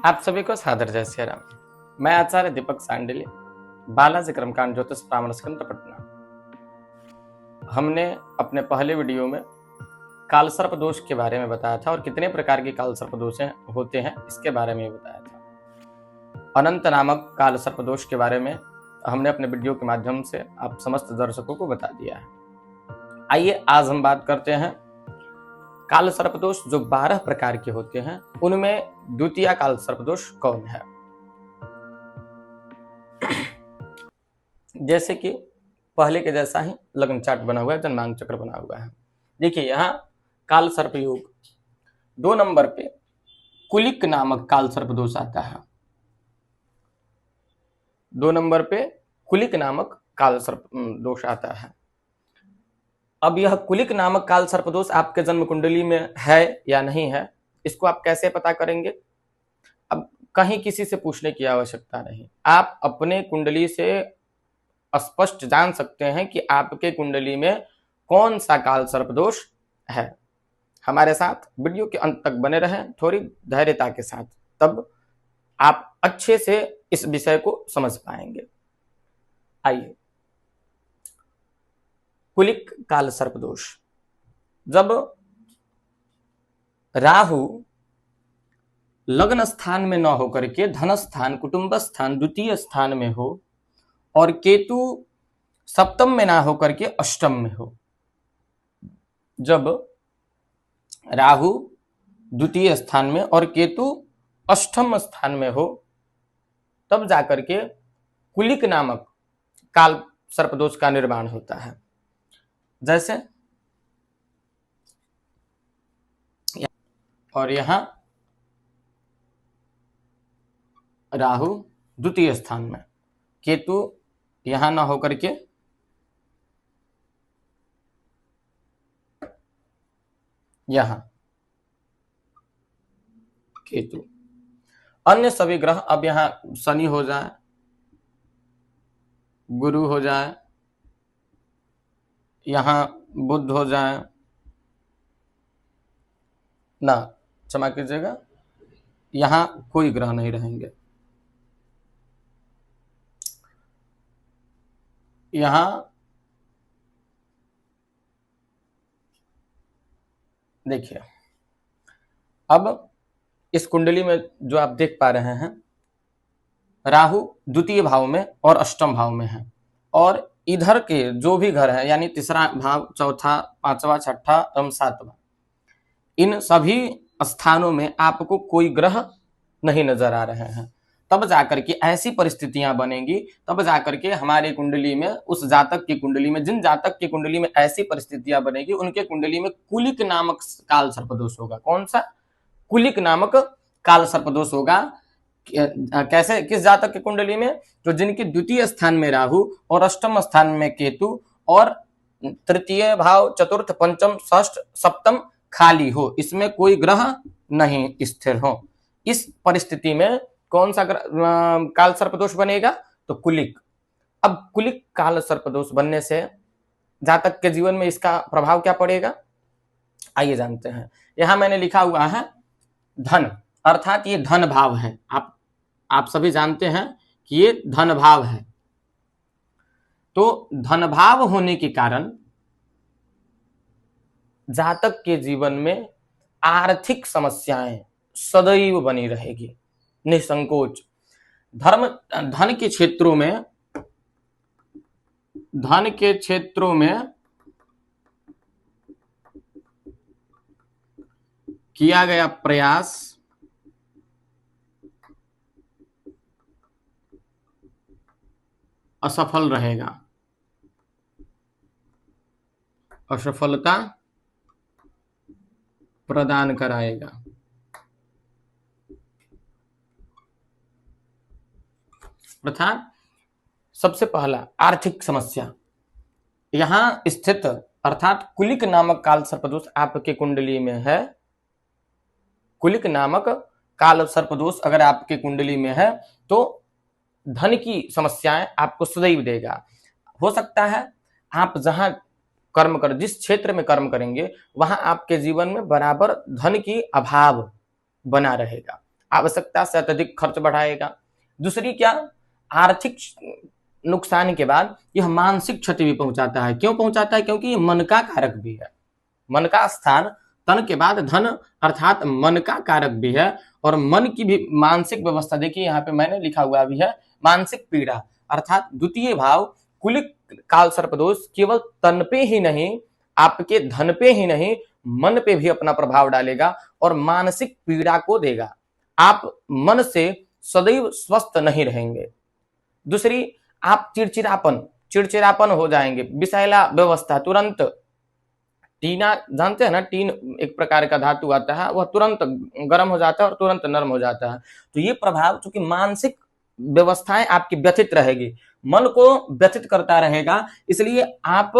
आप सभी को सादर जय श्री राम। मैं आचार्य दीपक सांडिल्य, बालाजी कर्मकांड ज्योतिष परामर्श केंद्र पटना। हमने अपने पहले वीडियो में काल सर्प दोष के बारे में बताया था और कितने प्रकार के काल सर्प दोष होते हैं इसके बारे में बताया था। अनंत नामक काल सर्प दोष के बारे में हमने अपने वीडियो के माध्यम से आप समस्त दर्शकों को बता दिया है। आइए आज हम बात करते हैं काल सर्पदोष जो 12 प्रकार के होते हैं, उनमें द्वितीय काल सर्पदोष कौन है। जैसे कि पहले के जैसा ही लग्न चार्ट बना हुआ है, जन्मांक चक्र बना हुआ है। देखिए यहाँ काल सर्प योग 2 नंबर पे कुलिक नामक काल सर्पदोष आता है। 2 नंबर पे कुलिक नामक काल सर्प दोष आता है। अब यह कुलिक नामक काल सर्पदोष आपके जन्म कुंडली में है या नहीं है, इसको आप कैसे पता करेंगे। अब कहीं किसी से पूछने की आवश्यकता नहीं, आप अपने कुंडली से स्पष्ट जान सकते हैं कि आपके कुंडली में कौन सा काल सर्पदोष है। हमारे साथ वीडियो के अंत तक बने रहें थोड़ी धैर्यता के साथ, तब आप अच्छे से इस विषय को समझ पाएंगे। आइए, कुलिक काल सर्पदोष, जब राहु लग्न स्थान में न होकर के धन स्थान, कुटुंब स्थान, द्वितीय स्थान में हो और केतु सप्तम में ना होकर के अष्टम में हो। जब राहु द्वितीय स्थान में और केतु अष्टम स्थान में हो, तब जाकर के कुलिक नामक काल सर्पदोष का निर्माण होता है। जैसे और यहां राहु द्वितीय स्थान में, केतु यहां ना होकर के यहां केतु। अन्य सभी ग्रह, अब यहां शनि हो जाए, गुरु हो जाए, यहां बुध हो जाए ना, क्षमा कीजिएगा, यहां कोई ग्रह नहीं रहेंगे। यहां देखिए, अब इस कुंडली में जो आप देख पा रहे हैं, राहु द्वितीय भाव में और अष्टम भाव में है, और इधर के जो भी घर है यानी तीसरा भाव, चौथा, पांचवा, छठा एवं सातवां, इन सभी स्थानों में आपको कोई ग्रह नहीं नजर आ रहे हैं। तब जाकर के ऐसी परिस्थितियां बनेंगी, तब जाकर के हमारे कुंडली में, उस जातक की कुंडली में, जिन जातक की कुंडली में ऐसी परिस्थितियां बनेगी, उनके कुंडली में कुलिक नामक काल सर्पदोष होगा। कौन सा? कुलिक नामक काल सर्पदोष होगा। कैसे? किस जातक की कुंडली में? तो जिनके द्वितीय स्थान में राहु और अष्टम स्थान में केतु और तृतीय भाव, चतुर्थ, पंचम, षष्ठ, सप्तम खाली हो, इसमें कोई ग्रह नहीं स्थिर हो। इस परिस्थिति में कौन सा काल सर्पदोष बनेगा? तो कुलिक। अब कुलिक काल सर्पदोष बनने से जातक के जीवन में इसका प्रभाव क्या पड़ेगा, आइए जानते हैं। यहां मैंने लिखा हुआ है धन, अर्थात ये धन भाव है। आप सभी जानते हैं कि ये धन भाव है। तो धन भाव होने के कारण जातक के जीवन में आर्थिक समस्याएं सदैव बनी रहेगी, निसंकोच। धन के क्षेत्रों में किया गया प्रयास असफल रहेगा, असफलता प्रदान कराएगा। अर्थात सबसे पहला आर्थिक समस्या यहां स्थित, अर्थात कुलिक नामक काल सर्पदोष आपके कुंडली में है। कुलिक नामक काल सर्पदोष अगर आपके कुंडली में है तो धन की समस्याएं आपको सदैव देगा। हो सकता है आप जहां कर्म कर, जिस क्षेत्र में कर्म करेंगे, वहां आपके जीवन में बराबर धन की अभाव बना रहेगा। आवश्यकता से अत्यधिक खर्च बढ़ाएगा। दूसरी क्या, आर्थिक नुकसान के बाद यह मानसिक क्षति भी पहुंचाता है। क्यों पहुंचाता है? क्योंकि ये मन का कारक भी है। मन का स्थान तन के बाद धन अर्थात मन का कारक भी है, और मन की भी मानसिक व्यवस्था, देखिए यहाँ पे मैंने लिखा हुआ भी है मानसिक पीड़ा, अर्थात द्वितीय भाव कुलिक काल सर्पदोष केवल तन पे ही नहीं, आपके धन पे ही नहीं, मन पे भी अपना प्रभाव डालेगा और मानसिक पीड़ा को देगा। आप मन से सदैव स्वस्थ नहीं रहेंगे। दूसरी, आप चिड़चिड़ापन हो जाएंगे, विषैला व्यवस्था, तुरंत टीना जानते हैं ना, टीन एक प्रकार का धातु आता है, वह तुरंत गर्म हो जाता है और तुरंत नरम हो जाता है। तो ये प्रभाव, चूंकि मानसिक व्यवस्थाएं आपकी व्यथित रहेगी, मन को व्यथित करता रहेगा, इसलिए आप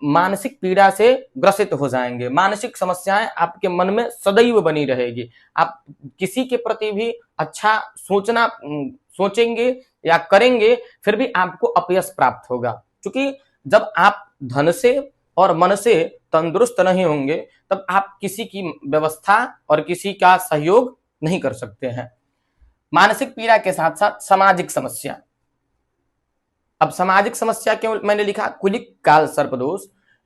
मानसिक पीड़ा से ग्रसित हो जाएंगे। मानसिक समस्याएं आपके मन में सदैव बनी रहेगी। आप किसी के प्रति भी अच्छा सोचेंगे या करेंगे, फिर भी आपको अपयश प्राप्त होगा, क्योंकि जब आप धन से और मन से तंदुरुस्त नहीं होंगे, तब आप किसी की व्यवस्था और किसी का सहयोग नहीं कर सकते हैं। मानसिक पीड़ा के साथ साथ सामाजिक समस्या। अब सामाजिक समस्या क्यों मैंने लिखा? कुलिक काल सर्पदोष,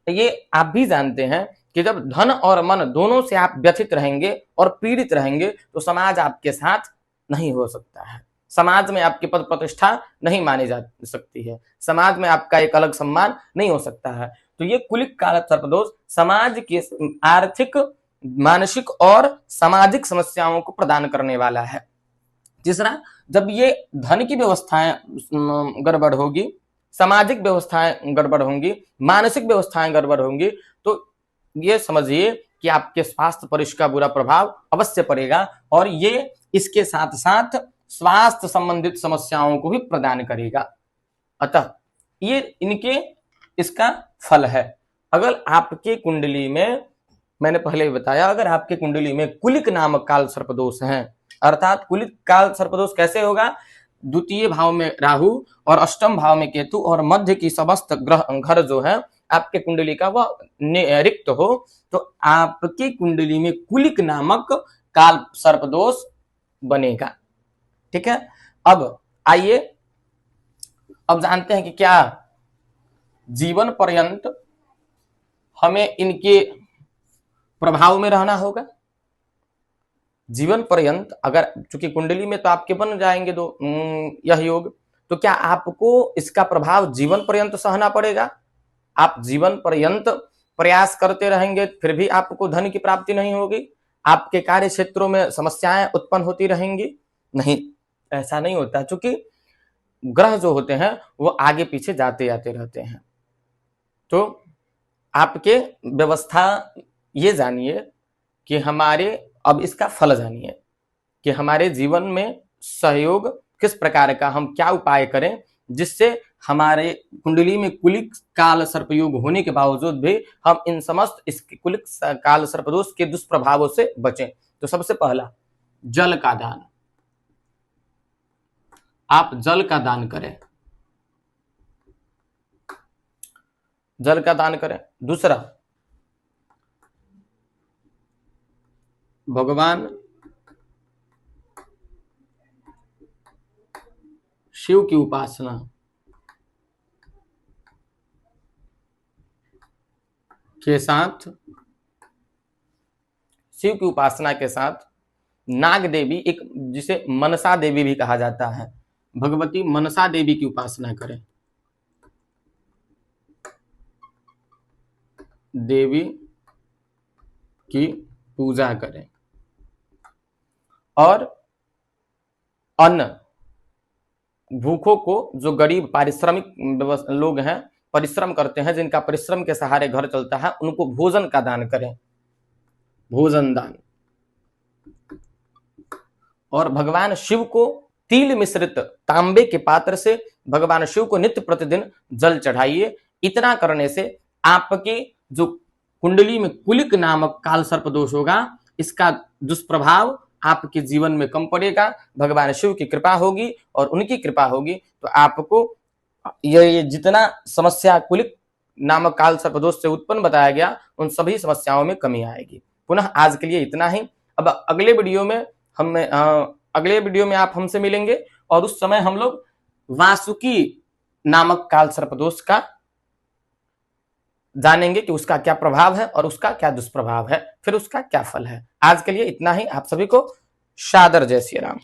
ये आप भी जानते हैं कि जब धन और मन दोनों से आप व्यथित रहेंगे और पीड़ित रहेंगे, तो समाज आपके साथ नहीं हो सकता है। समाज में आपकी पद प्रतिष्ठा नहीं मानी जा सकती है, समाज में आपका एक अलग सम्मान नहीं हो सकता है। तो ये कुलिक काल सर्पदोष समाज की आर्थिक, मानसिक और सामाजिक समस्याओं को प्रदान करने वाला है। तीसरा, जब ये धन की व्यवस्थाएं गड़बड़ होगी, सामाजिक व्यवस्थाएं गड़बड़ होंगी, मानसिक व्यवस्थाएं गड़बड़ होंगी, तो ये समझिए कि आपके स्वास्थ्य पर इसका बुरा प्रभाव अवश्य पड़ेगा, और ये इसके साथ साथ स्वास्थ्य संबंधित समस्याओं को भी प्रदान करेगा। अतः ये इनके इसका फल है। अगर आपके कुंडली में, मैंने पहले ही बताया, अगर आपके कुंडली में कुलिक नामक काल सर्पदोष है, अर्थात कुलिक काल सर्पदोष कैसे होगा? द्वितीय भाव में राहु और अष्टम भाव में केतु और मध्य की समस्त ग्रह घर जो है आपके कुंडली का वह रिक्त हो, तो आपकी कुंडली में कुलिक नामक काल सर्पदोष बनेगा। ठीक है, अब आइए अब जानते हैं कि क्या जीवन पर्यंत हमें इनके प्रभाव में रहना होगा। जीवन पर्यंत, अगर चूंकि कुंडली में तो आपके बन जाएंगे दो यह योग, तो क्या आपको इसका प्रभाव जीवन पर्यंत सहना पड़ेगा? आप जीवन पर्यंत प्रयास करते रहेंगे, फिर भी आपको धन की प्राप्ति नहीं होगी, आपके कार्य क्षेत्रों में समस्याएं उत्पन्न होती रहेंगी? नहीं, ऐसा नहीं होता, क्योंकि ग्रह जो होते हैं वो आगे पीछे जाते आते रहते हैं। तो आपके व्यवस्था ये जानिए कि हमारे, अब इसका फल जानिए कि हमारे जीवन में सहयोग किस प्रकार का, हम क्या उपाय करें जिससे हमारे कुंडली में कुलिक काल सर्पयोग होने के बावजूद भी हम इन समस्त इस कुलिक काल सर्पदोष के दुष्प्रभावों से बचें। तो सबसे पहला, जल का दान। आप जल का दान करें, जल का दान करें। दूसरा, भगवान शिव की उपासना, के साथ, शिव की उपासना के साथ नाग देवी, एक जिसे मनसा देवी भी कहा जाता है, भगवती मनसा देवी की उपासना करें। देवी की पूजा करें और अन्न, भूखों को, जो गरीब पारिश्रमिक लोग हैं, परिश्रम करते हैं, जिनका परिश्रम के सहारे घर चलता है, उनको भोजन का दान करें, भोजन दान। और भगवान शिव को तिल मिश्रित तांबे के पात्र से भगवान शिव को नित्य प्रतिदिन जल चढ़ाइए। इतना करने से आपके जो कुंडली में कुलिक नामक काल सर्प दोष होगा, इसका दुष्प्रभाव आपके जीवन में कम पड़ेगा। भगवान शिव की कृपा होगी और उनकी कृपा होगी तो आपको ये जितना समस्या कुलिक नामक काल सर्प दोष से उत्पन्न बताया गया, उन सभी समस्याओं में कमी आएगी। पुनः आज के लिए इतना ही। अब अगले वीडियो में अगले वीडियो में आप हमसे मिलेंगे और उस समय हम लोग वासुकी नामक काल सर्पदोष का जानेंगे कि उसका क्या प्रभाव है और उसका क्या दुष्प्रभाव है, फिर उसका क्या फल है। आज के लिए इतना ही। आप सभी को सादर जय श्री राम।